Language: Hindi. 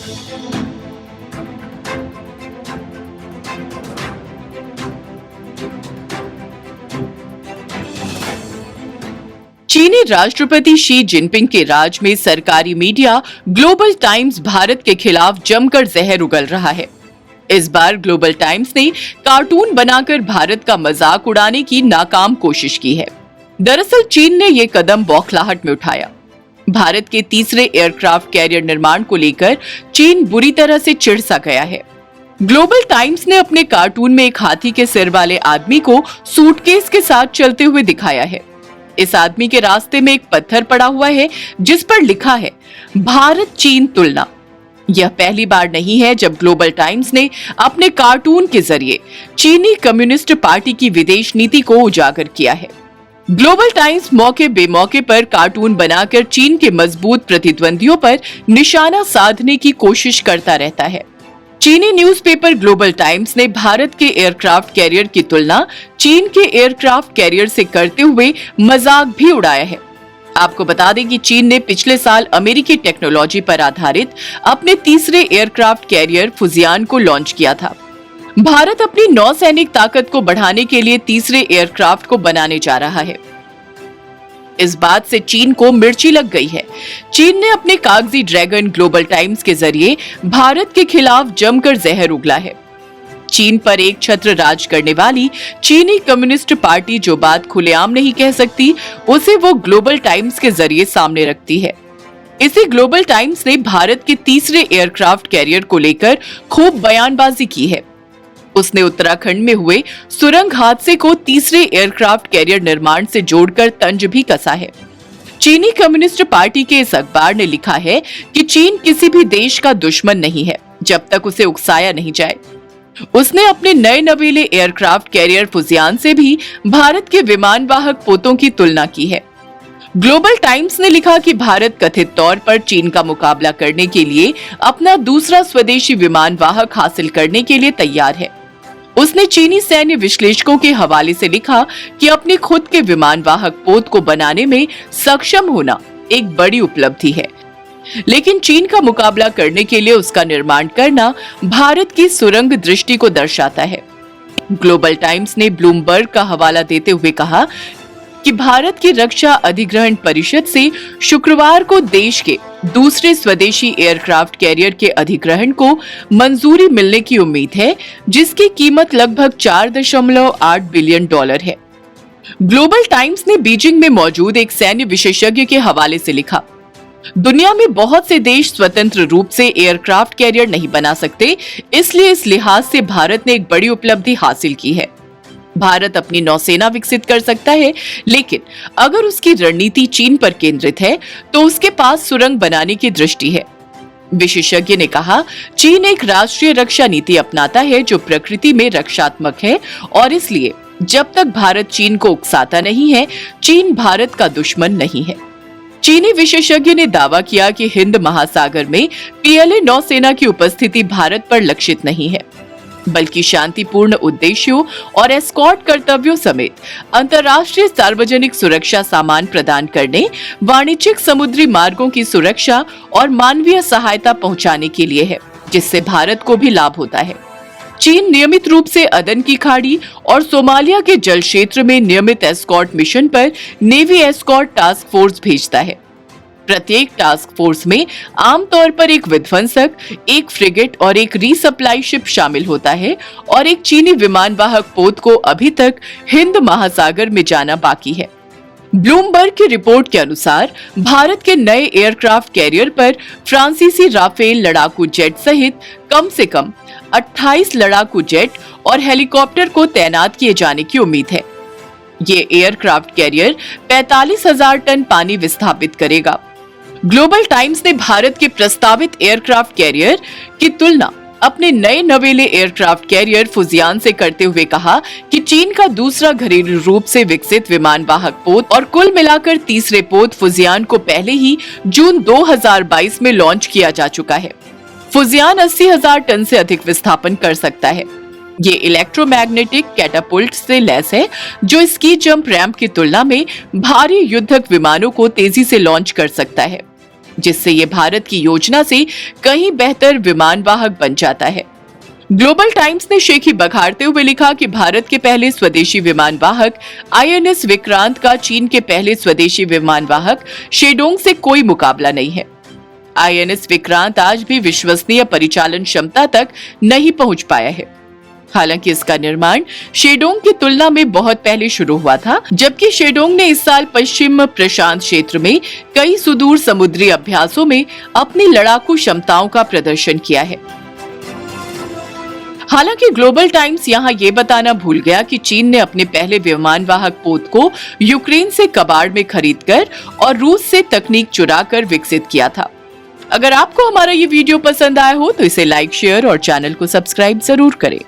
चीनी राष्ट्रपति शी जिनपिंग के राज में सरकारी मीडिया ग्लोबल टाइम्स भारत के खिलाफ जमकर जहर उगल रहा है। इस बार ग्लोबल टाइम्स ने कार्टून बनाकर भारत का मजाक उड़ाने की नाकाम कोशिश की है। दरअसल चीन ने यह कदम बौखलाहट में उठाया। भारत के तीसरे एयरक्राफ्ट कैरियर निर्माण को लेकर चीन बुरी तरह से चिढ़ सा गया है। ग्लोबल टाइम्स ने अपने कार्टून में एक हाथी के सिर वाले आदमी को सूटकेस के साथ चलते हुए दिखाया है। इस आदमी के रास्ते में एक पत्थर पड़ा हुआ है जिस पर लिखा है भारत चीन तुलना। यह पहली बार नहीं है जब ग्लोबल टाइम्स ने अपने कार्टून के जरिए चीनी कम्युनिस्ट पार्टी की विदेश नीति को उजागर किया है। ग्लोबल टाइम्स मौके बेमौके पर कार्टून बनाकर चीन के मजबूत प्रतिद्वंदियों पर निशाना साधने की कोशिश करता रहता है। चीनी न्यूज़पेपर ग्लोबल टाइम्स ने भारत के एयरक्राफ्ट कैरियर की तुलना चीन के एयरक्राफ्ट कैरियर से करते हुए मजाक भी उड़ाया है। आपको बता दें कि चीन ने पिछले साल अमेरिकी टेक्नोलॉजी पर आधारित अपने तीसरे एयरक्राफ्ट कैरियर फुजियान को लॉन्च किया था। भारत अपनी नौसैनिक ताकत को बढ़ाने के लिए तीसरे एयरक्राफ्ट को बनाने जा रहा है। इस बात से चीन को मिर्ची लग गई है। चीन ने अपने कागजी ड्रैगन ग्लोबल टाइम्स के जरिए भारत के खिलाफ जमकर जहर उगला है। चीन पर एक छत्र राज करने वाली चीनी कम्युनिस्ट पार्टी जो बात खुलेआम नहीं कह सकती, उसे वो ग्लोबल टाइम्स के जरिए सामने रखती है। इसी ग्लोबल टाइम्स ने भारत के तीसरे एयरक्राफ्ट कैरियर को लेकर खूब बयानबाजी की है। उसने उत्तराखंड में हुए सुरंग हादसे को तीसरे एयरक्राफ्ट कैरियर निर्माण से जोड़कर तंज भी कसा है। चीनी कम्युनिस्ट पार्टी के इस अखबार ने लिखा है कि चीन किसी भी देश का दुश्मन नहीं है जब तक उसे उकसाया नहीं जाए। उसने अपने नए नवेले एयरक्राफ्ट कैरियर फुजियान से भी भारत के विमान वाहक पोतों की तुलना की है। ग्लोबल टाइम्स ने लिखा कि भारत कथित तौर पर चीन का मुकाबला करने के लिए अपना दूसरा स्वदेशी विमान वाहक हासिल करने के लिए तैयार है। उसने चीनी सैन्य विश्लेषकों के हवाले से लिखा कि अपने खुद के विमान वाहक पोत को बनाने में सक्षम होना एक बड़ी उपलब्धि है, लेकिन चीन का मुकाबला करने के लिए उसका निर्माण करना भारत की सुरंग दृष्टि को दर्शाता है। ग्लोबल टाइम्स ने ब्लूमबर्ग का हवाला देते हुए कहा कि भारत की रक्षा अधिग्रहण परिषद से शुक्रवार को देश के दूसरे स्वदेशी एयरक्राफ्ट कैरियर के अधिग्रहण को मंजूरी मिलने की उम्मीद है, जिसकी कीमत लगभग 4.8 बिलियन डॉलर है। ग्लोबल टाइम्स ने बीजिंग में मौजूद एक सैन्य विशेषज्ञ के हवाले से लिखा, दुनिया में बहुत से देश स्वतंत्र रूप से एयरक्राफ्ट कैरियर नहीं बना सकते, इसलिए इस लिहाज से भारत ने एक बड़ी उपलब्धि हासिल की है। भारत अपनी नौसेना विकसित कर सकता है, लेकिन अगर उसकी रणनीति चीन पर केंद्रित है तो उसके पास सुरंग बनाने की दृष्टि है। विशेषज्ञ ने कहा, चीन एक राष्ट्रीय रक्षा नीति अपनाता है जो प्रकृति में रक्षात्मक है और इसलिए जब तक भारत चीन को उकसाता नहीं है, चीन भारत का दुश्मन नहीं है। चीनी विशेषज्ञ ने दावा किया कि हिंद महासागर में पीएलए नौसेना की उपस्थिति भारत पर लक्षित नहीं है, बल्कि शांतिपूर्ण उद्देश्यों और एस्कॉर्ट कर्तव्यों समेत अंतर्राष्ट्रीय सार्वजनिक सुरक्षा सामान प्रदान करने, वाणिज्यिक समुद्री मार्गों की सुरक्षा और मानवीय सहायता पहुंचाने के लिए है, जिससे भारत को भी लाभ होता है। चीन नियमित रूप से अदन की खाड़ी और सोमालिया के जल क्षेत्र में नियमित एस्कॉर्ट मिशन पर नेवी एस्कॉर्ट टास्क फोर्स भेजता है। प्रत्येक टास्क फोर्स में आमतौर पर एक विध्वंसक, एक फ्रिगेट और एक रीसप्लाई शिप शामिल होता है और एक चीनी विमान वाहक पोत को अभी तक हिंद महासागर में जाना बाकी है। ब्लूमबर्ग की रिपोर्ट के अनुसार भारत के नए एयरक्राफ्ट कैरियर पर फ्रांसीसी राफेल लड़ाकू जेट सहित कम से कम 28 लड़ाकू जेट और हेलीकॉप्टर को तैनात किए जाने की उम्मीद है। ये एयरक्राफ्ट कैरियर 45,000 टन पानी विस्थापित करेगा। ग्लोबल टाइम्स ने भारत के प्रस्तावित एयरक्राफ्ट कैरियर की तुलना अपने नए नवेले एयरक्राफ्ट कैरियर फुजियान से करते हुए कहा कि चीन का दूसरा घरेलू रूप से विकसित विमान वाहक पोत और कुल मिलाकर तीसरे पोत फुजियान को पहले ही जून 2022 में लॉन्च किया जा चुका है। फुजियान 80,000 टन से अधिक विस्थापन कर सकता है। ये इलेक्ट्रोमैग्नेटिक कैटापुल्ट से लैस है जो स्की जंप रैंप की तुलना में भारी युद्धक विमानों को तेजी से लॉन्च कर सकता है। जिससे ये भारत की योजना से कहीं बेहतर विमान वाहक बन जाता है। ग्लोबल टाइम्स ने शेखी बखारते हुए लिखा कि भारत के पहले स्वदेशी विमान वाहक INS विक्रांत का चीन के पहले स्वदेशी विमान वाहक शेडोंग से कोई मुकाबला नहीं है। INS विक्रांत आज भी विश्वसनीय परिचालन क्षमता तक नहीं पहुंच पाया है। हालांकि इसका निर्माण शेडोंग की तुलना में बहुत पहले शुरू हुआ था, जबकि शेडोंग ने इस साल पश्चिम प्रशांत क्षेत्र में कई सुदूर समुद्री अभ्यासों में अपनी लड़ाकू क्षमताओं का प्रदर्शन किया है। हालांकि ग्लोबल टाइम्स यहां ये बताना भूल गया कि चीन ने अपने पहले विमान वाहक पोत को यूक्रेन से कबाड़ में खरीदकर और रूस से तकनीक चुराकर विकसित किया था। अगर आपको हमारा ये वीडियो पसंद आया हो तो इसे लाइक, शेयर और चैनल को सब्सक्राइब जरूर करें।